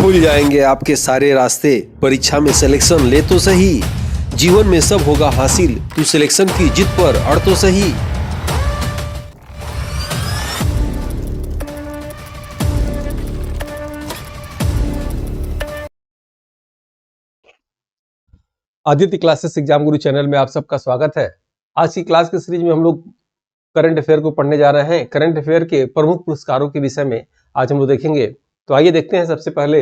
खुल जाएंगे आपके सारे रास्ते। परीक्षा में सिलेक्शन ले तो सही, जीवन में सब होगा हासिल, तू सिलेक्शन की जिद पर अड़ तो सही। आदित्य क्लासेस एग्जाम गुरु चैनल में आप सबका स्वागत है। आज की क्लास के सीरीज में हम लोग करंट अफेयर को पढ़ने जा रहे हैं। करंट अफेयर के प्रमुख पुरस्कारों के विषय में आज हम लोग देखेंगे। तो आइए देखते हैं। सबसे पहले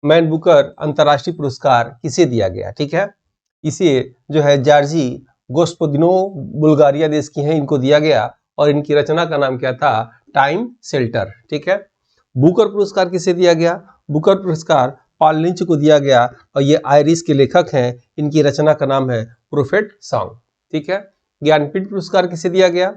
मैन बुकर अंतर्राष्ट्रीय पुरस्कार किसे दिया गया, ठीक है। इसे जो है जॉर्जी गोस्पोदिनो बुल्गारिया देश की हैं, इनको दिया गया और इनकी रचना का नाम क्या था, टाइम शेल्टर, ठीक है। बुकर पुरस्कार किसे दिया गया, बुकर पुरस्कार पॉल लिंच को दिया गया और ये आयरिश के लेखक हैं, इनकी रचना का नाम है प्रोफेट सॉन्ग, ठीक है। ज्ञानपीठ पुरस्कार किसे दिया गया,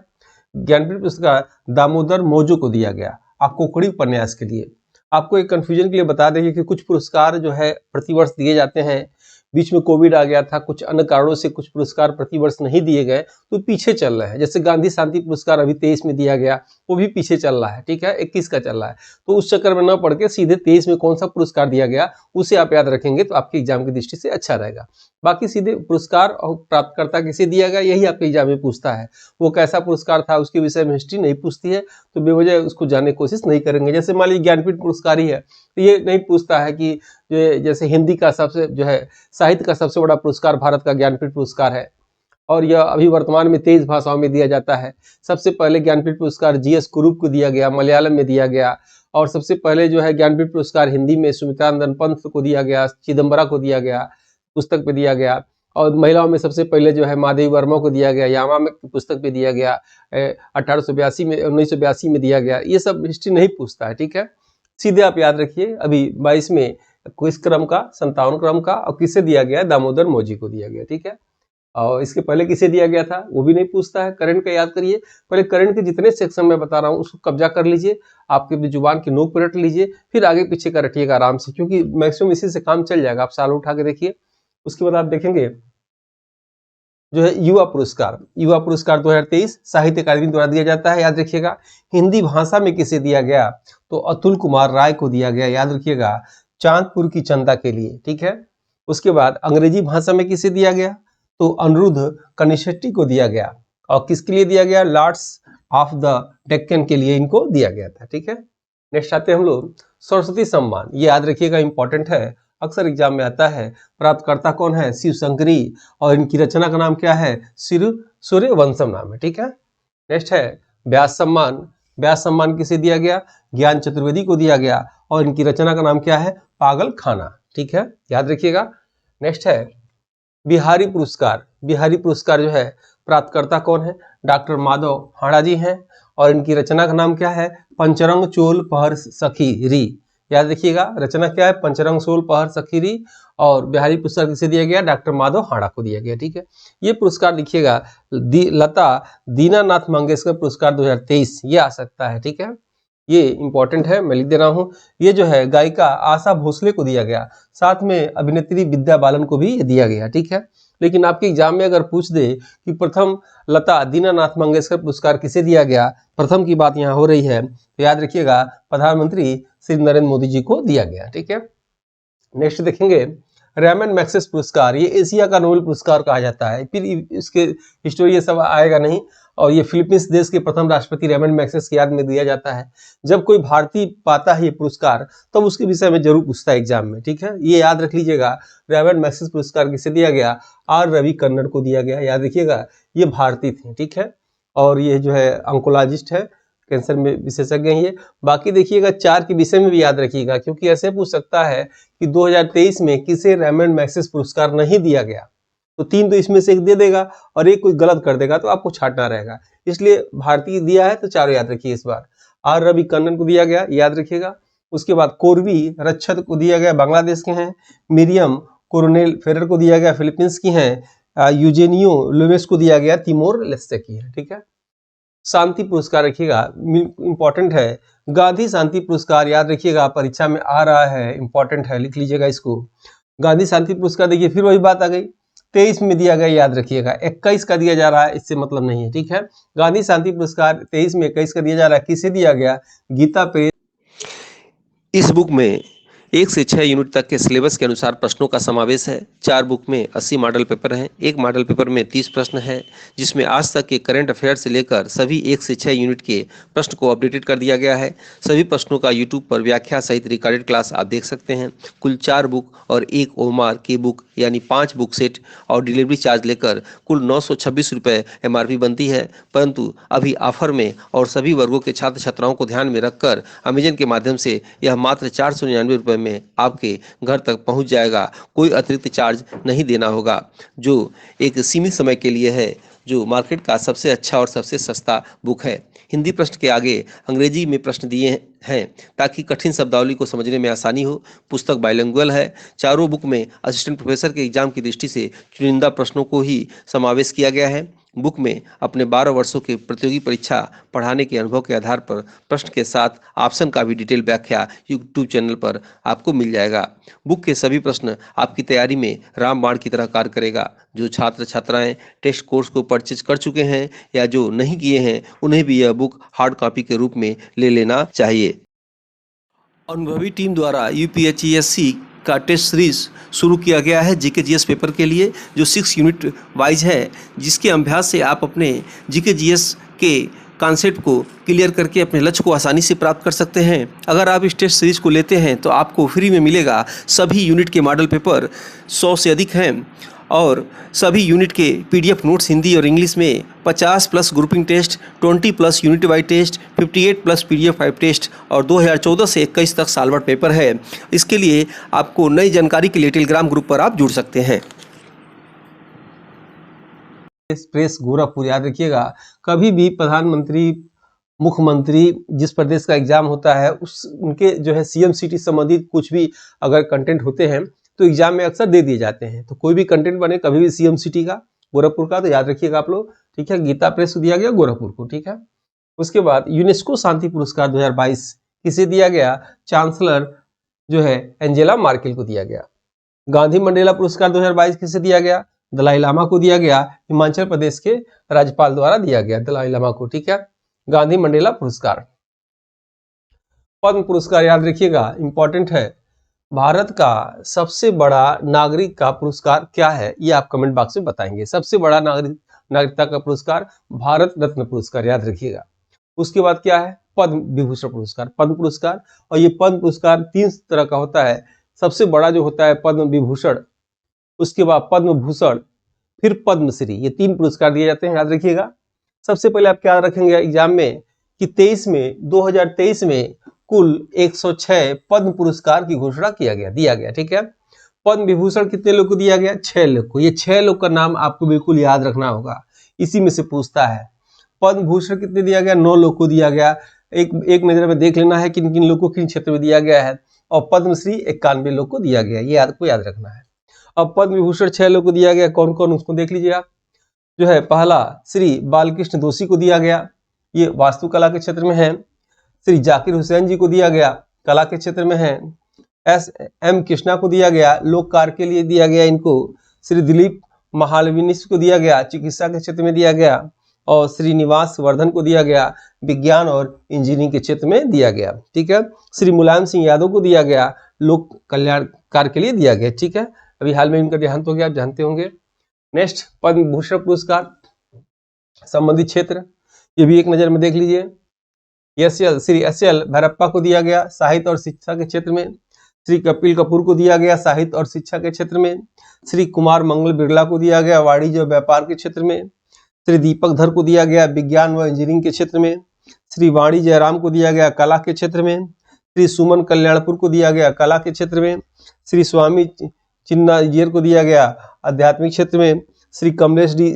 ज्ञानपीठ पुरस्कार दामोदर मौजो को दिया गया कोकड़ी उपन्यास के लिए। आपको एक कंफ्यूजन के लिए बता देंगे कि कुछ पुरस्कार जो है प्रतिवर्ष दिए जाते हैं, बीच में कोविड आ गया था, कुछ अन्य कारणों से कुछ पुरस्कार प्रतिवर्ष नहीं दिए गए तो पीछे चल रहे हैं। जैसे गांधी शांति पुरस्कार अभी 23 में दिया गया, वो भी पीछे चल रहा है, ठीक है, 21 का चल रहा है। तो उस चक्कर में न पढ़ के सीधे 23 में कौन सा पुरस्कार दिया गया उसे आप याद रखेंगे तो आपके एग्जाम की दृष्टि से अच्छा रहेगा। बाकी सीधे पुरस्कार और प्राप्तकर्ता किसे दिया गया यही आपके एग्जाम में पूछता है। वो कैसा पुरस्कार था उसके विषय में हिस्ट्री नहीं पूछती है, तो बेवजह उसको जानने की कोशिश नहीं करेंगे। जैसे मान लीजिए ज्ञानपीठ पुरस्कार ही है तो ये नहीं पूछता है कि जैसे हिंदी का सबसे जो है साहित्य का सबसे बड़ा पुरस्कार भारत का ज्ञानपीठ पुरस्कार है और यह अभी वर्तमान में 23 भाषाओं में दिया जाता है। सबसे पहले ज्ञानपीठ पुरस्कार जीएस कुरूप को दिया गया, मलयालम में दिया गया। और सबसे पहले जो है ज्ञानपीठ पुरस्कार हिंदी में सुमित्रानंदन पंत को दिया गया, चिदम्बरा को दिया गया, पुस्तक पे दिया गया। और महिलाओं में सबसे पहले जो है माधवी वर्मा को दिया गया, यामा में पुस्तक पे दिया गया, 1882 में 1982 में दिया गया। ये सब हिस्ट्री नहीं पूछता है, ठीक है। सीधे आप याद रखिए अभी 22 में किस क्रम का, 57 क्रम का, और किसे दिया गया, दामोदर मौजी को दिया गया, ठीक है। और इसके पहले किसे दिया गया था वो भी नहीं पूछता है। करंट का याद करिए, पहले करंट के जितने सेक्शन में बता रहा हूँ उसको कब्जा कर लीजिए, आपके भी जुबान की नोक पर रट लीजिए, फिर आगे पीछे का रटिएगा आराम से, क्योंकि मैक्सिमम इसी से काम चल जाएगा। आप साल उठा के देखिए। उसके बाद आप देखेंगे जो है युवा पुरस्कार, युवा पुरस्कार 2023 साहित्य अकादमी द्वारा दिया जाता है, याद रखिएगा। हिंदी भाषा में किसे दिया गया तो अतुल कुमार राय को दिया गया, याद रखिएगा, चांदपुर की चंदा के लिए, ठीक है। उसके बाद अंग्रेजी भाषा में किसे दिया गया तो अनिरुद्ध कनिष्ठी को दिया गया और किसके लिए दिया गया, लॉर्ड्स ऑफ द डेक्कन के लिए इनको दिया गया था, ठीक है। नेक्स्ट आते हैं हम लोग सरस्वती सम्मान, ये याद रखिएगा, इंपॉर्टेंट है, अक्सर एग्जाम में आता है। प्राप्तकर्ता कौन है, शिव शंकरी, और इनकी रचना का नाम क्या है, सूर्यवंशम नाम है, ठीक है। नेक्स्ट है व्यास सम्मान, व्यास सम्मान किसे दिया गया, ज्ञान चतुर्वेदी को दिया गया और इनकी रचना का नाम क्या है, पागल खाना, ठीक है, याद रखिएगा। नेक्स्ट है बिहारी पुरस्कार, बिहारी पुरस्कार जो है प्राप्तकर्ता कौन है, डॉक्टर माधव हाड़ा जी हैं और इनकी रचना का नाम क्या है, पंचरंग चोल पहर सखी री, याद रखिएगा, रचना क्या है, पंचरंग सोल पहर सखी री। और बिहारी पुरस्कार किसे दिया गया, डॉक्टर माधव हाड़ा को दिया गया, ठीक है। ये पुरस्कार लिखिएगा लता दीनानाथ मंगेशकर पुरस्कार 2023 ये आ सकता है, ठीक है। ये इंपॉर्टेंट है, मैं लिख दे रहा हूँ। ये जो है गायिका आशा भोसले को दिया गया, साथ में अभिनेत्री विद्या बालन को भी दिया गया, ठीक है। लेकिन आपके एग्जाम में अगर पूछ दे कि प्रथम लता दीनानाथ मंगेशकर पुरस्कार किसे दिया गया, प्रथम की बात यहाँ हो रही है, तो याद रखिएगा प्रधानमंत्री श्री नरेंद्र मोदी जी को दिया गया, ठीक है। नेक्स्ट देखेंगे रेमन मैग्सेस पुरस्कार, ये एशिया का नोबेल पुरस्कार कहा जाता है। फिर इसके हिस्टोरी ये सब आएगा नहीं। और ये फिलीपींस देश के प्रथम राष्ट्रपति रेमन मैग्सेस की याद में दिया जाता है। जब कोई भारतीय पाता है ये पुरस्कार तब तो उसके विषय में जरूर पूछता है एग्जाम में, ठीक है। ये याद रख लीजिएगा, रेमन मैग्सेस पुरस्कार किसे दिया गया, आर रवि कन्नड़ को दिया गया, याद रखिएगा, ये भारतीय थे, ठीक है। और ये जो है ऑन्कोलॉजिस्ट है, कैंसर में विशेषज्ञ हैं ये। बाकी देखिएगा 4 के विषय में भी याद रखिएगा, क्योंकि ऐसे पूछ सकता है कि 2023 में किसे रेमन मैग्सेस पुरस्कार नहीं दिया गया, तो 3 तो इसमें से एक दे देगा और एक कोई गलत कर देगा तो आपको छांटना रहेगा। इसलिए भारतीय दिया है तो 4 याद रखिए इस बार। आर रवि कन्नन को दिया गया, याद रखिएगा। उसके बाद कोरवी रक्षत को दिया गया, बांग्लादेश के हैं। मिरियम कोरोनेल फेरर को दिया गया, फिलीपींस की हैं। यूजेनियो लोमेस को दिया गया, तिमोर लेस्टे की है, ठीक है। शांति पुरस्कार रखिएगा, इंपॉर्टेंट है, गांधी शांति पुरस्कार, याद रखिएगा, परीक्षा में आ रहा है, इंपॉर्टेंट है, लिख लीजिएगा इसको। गांधी शांति पुरस्कार देखिए फिर वही बात आ गई, 23 में दिया गया, याद रखिएगा। 21 का दिया जा रहा है, इससे मतलब नहीं है, ठीक है। गांधी शांति पुरस्कार 23 में 21 का दिया जा रहा है, किसे दिया गया, गीता प्रेस। इस बुक में 1 से 6 यूनिट तक के सिलेबस के अनुसार प्रश्नों का समावेश है। 4 बुक में 80 मॉडल पेपर हैं। एक मॉडल पेपर में 30 प्रश्न है, जिसमें आज तक के करंट अफेयर से लेकर सभी 1 से 6 यूनिट के प्रश्न को अपडेटेड कर दिया गया है। सभी प्रश्नों का यूट्यूब पर व्याख्या सहित रिकॉर्डेड क्लास आप देख सकते हैं। कुल 4 बुक और 1 ओमार की बुक यानी 5 बुक सेट और डिलीवरी चार्ज लेकर कुल 926 रुपये MRP बनती है, परंतु अभी ऑफर में और सभी वर्गों के छात्र छात्राओं को ध्यान में रखकर अमेजन के माध्यम से यह मात्र 499 रुपये में आपके घर तक पहुंच जाएगा। कोई अतिरिक्त चार्ज नहीं देना होगा, जो एक सीमित समय के लिए है, जो मार्केट का सबसे अच्छा और सबसे सस्ता बुक है। हिंदी प्रश्न के आगे अंग्रेजी में प्रश्न दिए हैं ताकि कठिन शब्दावली को समझने में आसानी हो। पुस्तक बाइलिंगुअल है। चारों बुक में असिस्टेंट प्रोफेसर के एग्जाम की दृष्टि से चुनिंदा प्रश्नों को ही समावेश किया गया है। बुक में अपने 12 वर्षों की प्रतियोगी परीक्षा पढ़ाने के अनुभव के आधार पर प्रश्न के साथ ऑप्शन का भी डिटेल व्याख्या यूट्यूब चैनल पर आपको मिल जाएगा। बुक के सभी प्रश्न आपकी तैयारी में रामबाण की तरह कार्य करेगा। जो छात्र छात्राएं टेस्ट कोर्स को परचेज कर चुके हैं या जो नहीं किए हैं, उन्हें भी यह बुक हार्ड कॉपी के रूप में ले लेना चाहिए। अनुभवी टीम द्वारा UPSC का टेस्ट सीरीज शुरू किया गया है GK/GS पेपर के लिए, जो 6 यूनिट वाइज है, जिसके अभ्यास से आप अपने GK/GS के कॉन्सेप्ट को क्लियर करके अपने लक्ष्य को आसानी से प्राप्त कर सकते हैं। अगर आप इस टेस्ट सीरीज को लेते हैं तो आपको फ्री में मिलेगा सभी यूनिट के मॉडल पेपर, 100 से अधिक हैं, और सभी यूनिट के PDF नोट्स हिंदी और इंग्लिश में, 50+ grouping test, 20+ unit wise test, 58+ PDF 5 test और 2014 से 21 तक सालभर पेपर है। इसके लिए आपको नई जानकारी के लिए टेलीग्राम ग्रुप पर आप जुड़ सकते हैं। एक्सप्रेस गोरखपुर, याद रखिएगा, कभी भी प्रधानमंत्री, मुख्यमंत्री जिस प्रदेश का एग्जाम होता है उनके जो है CM सिटी संबंधित कुछ भी अगर कंटेंट होते हैं तो एग्जाम में अक्सर दे दिए जाते हैं। तो कोई भी कंटेंट बने कभी भी CM सिटी का, गोरखपुर का, तो याद रखिएगा आप लोग, ठीक है। गीता प्रेस को दिया गया गोरखपुर को, ठीक है। उसके बाद यूनेस्को शांति पुरस्कार 2022 किसे दिया गया? चांसलर जो है एंजेला मार्केल को दिया गया। गांधी मंडेला पुरस्कार 2022 किसे दिया गया? दलाई लामा को दिया गया। हिमाचल प्रदेश के राज्यपाल द्वारा दिया गया दलाई लामा को, ठीक है। गांधी मंडेला पुरस्कार। पद्म पुरस्कार याद रखिएगा, इंपॉर्टेंट है। भारत का सबसे बड़ा नागरिक का पुरस्कार क्या है, ये आप कमेंट बॉक्स में बताएंगे। सबसे बड़ा नागरिकता का पुरस्कार भारत रत्न पुरस्कार, याद रखिएगा। उसके बाद क्या है? पद्म विभूषण पुरस्कार, पद्म पुरस्कार। और ये पद्म पुरस्कार 3 तरह का होता है। सबसे बड़ा जो होता है पद्म विभूषण, उसके बाद पद्म भूषण, फिर पद्मश्री, ये 3 पुरस्कार दिए जाते हैं, याद रखिएगा। सबसे पहले आप क्या रखेंगे एग्जाम में कि 2023 में कुल 106 पद्म पुरस्कार की घोषणा दिया गया, ठीक है। पद्म विभूषण कितने लोग को दिया गया? 6 लोग को। ये 6 लोग का नाम आपको बिल्कुल याद रखना होगा, इसी में से पूछता है। पद्म भूषण कितने दिया गया? 9 लोग को दिया गया। एक नजर में देख लेना है किन किन लोगों को किन क्षेत्र में दिया गया है। और पद्मश्री 91 लोग को दिया गया, ये आपको याद रखना है। अब पद्म विभूषण 6 लोग को दिया गया, कौन कौन, उसको देख लीजिए आप। जो है पहला श्री बालकृष्ण दोषी को दिया गया, ये वास्तुकला के क्षेत्र में है। श्री जाकिर हुसैन जी को दिया गया, कला के क्षेत्र में है। SM कृष्णा को दिया गया, लोक कार्य के लिए दिया गया इनको। श्री दिलीप महालविनिस को दिया गया, चिकित्सा के क्षेत्र में दिया गया। और श्रीनिवास वर्धन को दिया गया, विज्ञान और इंजीनियरिंग के क्षेत्र में दिया गया, ठीक है। श्री मुलायम सिंह यादव को दिया गया, लोक कल्याण कार्य के लिए दिया गया, ठीक है। अभी हाल में इनका देहांत हो गया, आप जानते होंगे। नेक्स्ट, पद्म भूषण पुरस्कार संबंधित क्षेत्र, ये भी एक नजर में देख लीजिए। श्री SL भैरप्पा को दिया गया, साहित्य और शिक्षा के क्षेत्र में। श्री कपिल कपूर को दिया गया, साहित्य और शिक्षा के क्षेत्र में। श्री कुमार मंगल बिरला को दिया गया, वाणिज्य और व्यापार के क्षेत्र में। श्री दीपक धर को दिया गया, विज्ञान व इंजीनियरिंग के क्षेत्र में। श्री वाणी जयराम को दिया गया, कला के क्षेत्र में। श्री सुमन कल्याणपुर को दिया गया, कला के क्षेत्र में। श्री स्वामी चिन्नाजियर को दिया गया, आध्यात्मिक क्षेत्र में। श्री कमलेश D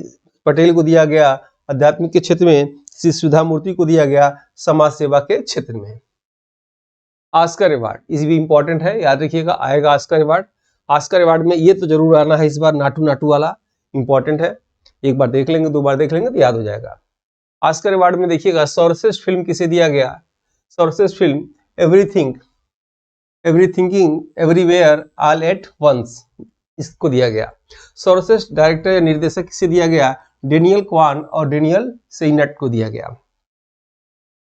पटेल को दिया गया, आध्यात्मिक के क्षेत्र में। श्री सुधा मूर्ति को दिया गया, समाज सेवा के क्षेत्र में। ऑस्कर अवार्ड, ये भी इंपॉर्टेंट है, याद रखिएगा, आएगा ऑस्कर अवार्ड। ऑस्कर अवार्ड में ये तो जरूर आना है इस बार, नाटू नाटू वाला इंपॉर्टेंट है। एक बार देख लेंगे, 2 बार देख लेंगे तो याद हो जाएगा। ऑस्कर अवार्ड में देखिएगा, सर्वश्रेष्ठ फिल्म किसे दिया गया? सर्वश्रेष्ठ फिल्म everything everywhere all at once, इसको दिया गया। सर्वश्रेष्ठ डायरेक्टर या निर्देशक किसे दिया गया? डेनियल क्वान और डेनियल सेइनट को दिया गया।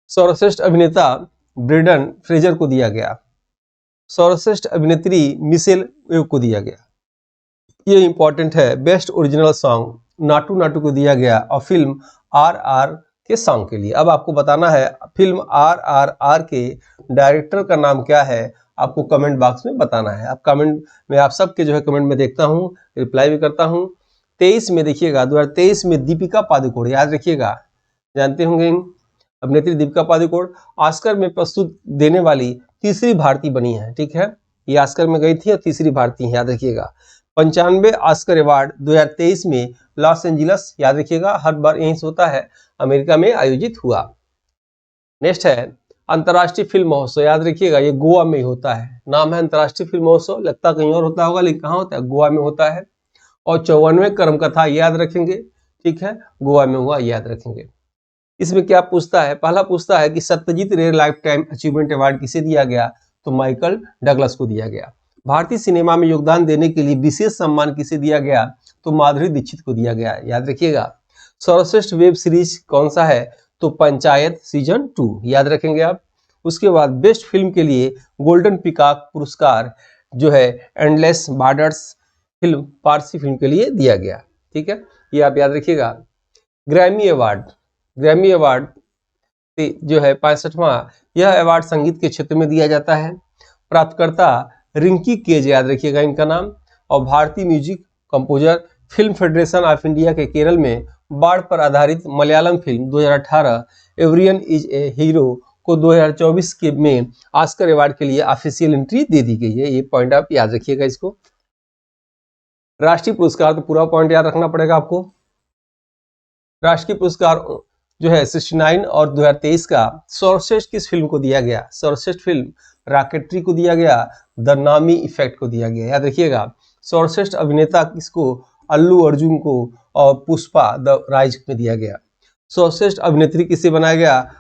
सर्वश्रेष्ठ अभिनेता ब्रेंडन फ्रेजर को दिया गया। सर्वश्रेष्ठ अभिनेत्री मिशेल वेव को दिया गया, ये इंपॉर्टेंट है। Best original song Naatu Naatu को दिया गया और फिल्म RRR के सॉन्ग के लिए। अब आपको बताना है फिल्म RRR के डायरेक्टर का नाम क्या है, आपको कमेंट बॉक्स में बताना है। आप कमेंट में आप सबके जो है कमेंट में देखता हूँ, रिप्लाई भी करता हूँ। 23 में देखिएगा 2023 में दीपिका पादुकोण, याद रखिएगा, जानते होंगे अभिनेत्री दीपिका पादुकोण ऑस्कर में प्रस्तुत देने वाली तीसरी भारतीय बनी है। ठीक है, ये ऑस्कर में गई थी और तीसरी भारतीय, याद रखिएगा। 95 ऑस्कर अवार्ड 2023 में लॉस एंजिल्स, याद रखिएगा, हर बार यहीं से होता है, अमेरिका में आयोजित हुआ। नेक्स्ट है अंतर्राष्ट्रीय फिल्म महोत्सव, याद रखिएगा ये गोवा में ही होता है। नाम है अंतर्राष्ट्रीय फिल्म महोत्सव, लगता कहीं और होता होगा लेकिन कहाँ होता है, गोवा में होता है। और 54वें कर्म कथा, याद रखेंगे, ठीक है, गोवा में हुआ, याद रखेंगे। इसमें क्या पूछता है, पहला पूछता है कि सत्यजीत रे लाइफ टाइम अचीवमेंट अवार्ड किसे दिया गया, तो माइकल डगलस को दिया गया। भारतीय सिनेमा में योगदान देने के लिए विशेष सम्मान किसे दिया गया, तो माधुरी दीक्षित को दिया गया, याद रखिएगा। सर्वश्रेष्ठ वेब सीरीज कौन सा है, तो पंचायत सीजन 2, याद रखेंगे आप। उसके बाद बेस्ट फिल्म के लिए गोल्डन पिकॉक पुरस्कार जो है endless borders film Parsi film के लिए दिया गया। ठीक है, ये आप याद रखिएगा। ग्रैमी अवार्ड जो है 65वां, यह अवार्ड संगीत के क्षेत्र में दिया जाता है। प्राप्तकर्ता रिंकी केज, याद रखिएगा इनका नाम। और भारतीय music composer film federation of India के केरल में बाढ़ पर आधारित Malayalam film 2018 everyone is a hero को 2024 के में ऑस्कर अवार्ड के लिए ऑफिशियल एंट्री दे दी गई है। ये पॉइंट आप याद रखिएगा इसको। राष्ट्रीय पुरस्कार, तो पूरा पॉइंट याद रखना पड़ेगा आपको। राष्ट्रीय पुरस्कार जो है 69 और 2023 का सर्वश्रेष्ठ किस फिल्म को दिया गया, सर्वश्रेष्ठ फिल्म रॉकेटरी को दिया गया, द नामी इफेक्ट को दिया गया, याद रखिएगा। सर्वश्रेष्ठ अभिनेता किसको, अल्लू अर्जुन को, और पुष्पा द राइज में दिया गया। सर्वश्रेष्ठ अभिनेत्री किसे बनाया गया,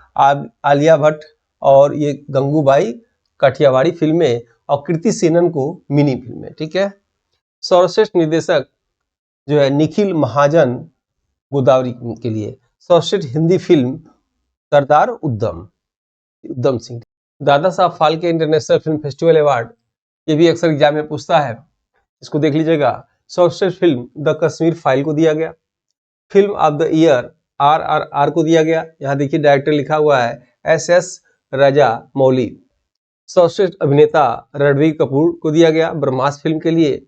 आलिया भट्ट और ये गंगूबाई काठियावाड़ी फिल्म में, और कृति सेनन को मिनी फिल्म में। ठीक है, सर्वश्रेष्ठ निर्देशक जो है निखिल महाजन गोदावरी के लिए। सर्वश्रेष्ठ हिंदी फिल्म सरदार उद्धम Singh. Dada Saheb Phalke international film festival award, ये भी अक्सर एग्जाम में पूछता है, इसको देख लीजिएगा। सर्वश्रेष्ठ फिल्म द कश्मीर फाइल को दिया गया। Film of the year RRR को दिया गया, यहाँ देखिए डायरेक्टर लिखा हुआ है SS राजा मौली। सर्वश्रेष्ठ अभिनेता रणबीर कपूर को दिया गया ब्रह्मास्त्र फिल्म के लिए।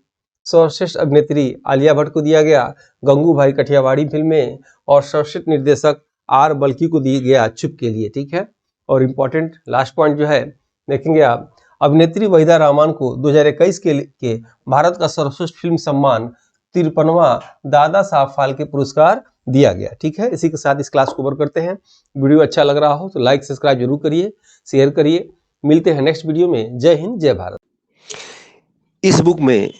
सर्वश्रेष्ठ अभिनेत्री आलिया भट्ट को दिया गया गंगूबाई काठियावाड़ी फिल्म में। और सर्वश्रेष्ठ निर्देशक R बल्की को दिया गया चुप के लिए। ठीक है, और इम्पोर्टेंट लास्ट पॉइंट जो है देखेंगे आप, अभिनेत्री वहीदा रहमान को 2021 के भारत का सर्वश्रेष्ठ फिल्म सम्मान 53वां दादा साहब फाल्के पुरस्कार दिया गया। ठीक है, इसी के साथ इस क्लास को कवर करते हैं। वीडियो अच्छा लग रहा हो तो लाइक सब्सक्राइब जरूर करिए, शेयर करिए। मिलते हैं नेक्स्ट वीडियो में। जय हिंद, जय भारत। इस बुक में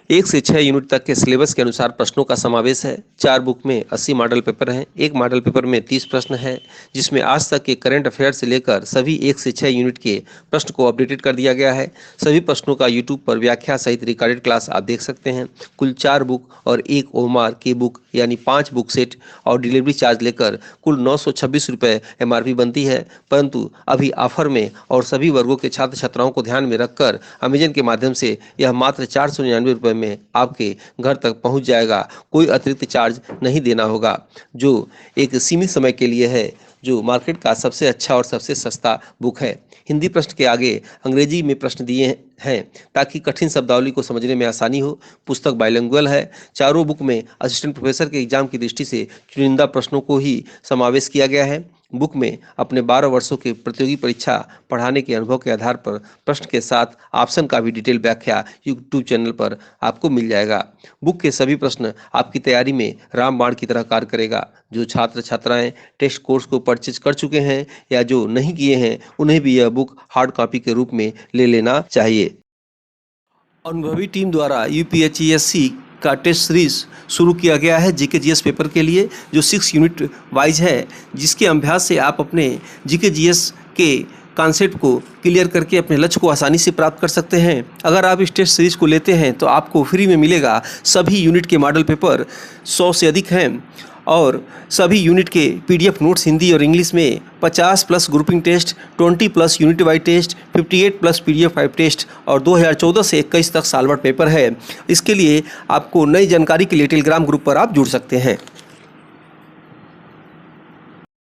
1 से 6 यूनिट तक के सिलेबस के अनुसार प्रश्नों का समावेश है। 4 बुक में 80 मॉडल पेपर हैं। एक मॉडल पेपर में 30 प्रश्न है, जिसमें आज तक के करंट अफेयर से लेकर सभी 1 से 6 यूनिट के प्रश्न को अपडेटेड कर दिया गया है। सभी प्रश्नों का यूट्यूब पर व्याख्या सहित रिकॉर्डेड क्लास आप देख सकते हैं। कुल 4 बुक और 1 ओमार के बुक यानी 5 बुक सेट और डिलीवरी चार्ज लेकर कुल 926 रुपये MRP बनती है, परंतु अभी ऑफर में और सभी वर्गों के छात्र छात्राओं को ध्यान में रखकर अमेजन के माध्यम से यह मात्र 499 रुपये में आपके घर तक पहुंच जाएगा। कोई अतिरिक्त चार्ज नहीं देना होगा, जो एक सीमित समय के लिए है, जो मार्केट का सबसे अच्छा और सबसे सस्ता बुक है। हिंदी प्रश्न के आगे अंग्रेजी में प्रश्न दिए हैं ताकि कठिन शब्दावली को समझने में आसानी हो। पुस्तक बाइलिंगुअल है। चारों बुक में असिस्टेंट प्रोफेसर के एग्जाम की दृष्टि से चुनिंदा प्रश्नों को ही समावेश किया गया है। बुक में अपने 12 वर्षों के प्रतियोगी परीक्षा पढ़ाने के अनुभव के आधार पर प्रश्न के साथ ऑप्शन का भी डिटेल व्याख्या यूट्यूब चैनल पर आपको मिल जाएगा। बुक के सभी प्रश्न आपकी तैयारी में रामबाण की तरह कार्य करेगा। जो छात्र छात्राएं टेस्ट कोर्स को परचेज कर चुके हैं या जो नहीं किए हैं, उन्हें भी यह बुक हार्ड कॉपी के रूप में ले लेना चाहिए। अनुभवी टीम द्वारा UPSC का टेस्ट सीरीज शुरू किया गया है जीके जीएस पेपर के लिए, जो 6 यूनिट वाइज है, जिसके अभ्यास से आप अपने जीके जीएस के कॉन्सेप्ट को क्लियर करके अपने लक्ष्य को आसानी से प्राप्त कर सकते हैं। अगर आप इस टेस्ट सीरीज को लेते हैं तो आपको फ्री में मिलेगा। सभी यूनिट के मॉडल पेपर 100 से अधिक हैं और सभी यूनिट के PDF नोट्स हिंदी और इंग्लिश में 50 plus grouping test, 20 plus unit wise test, 58 plus PDF 5 test और 2014 से 21 तक सालभर पेपर है। इसके लिए आपको नई जानकारी के लिए टेलीग्राम ग्रुप पर आप जुड़ सकते हैं।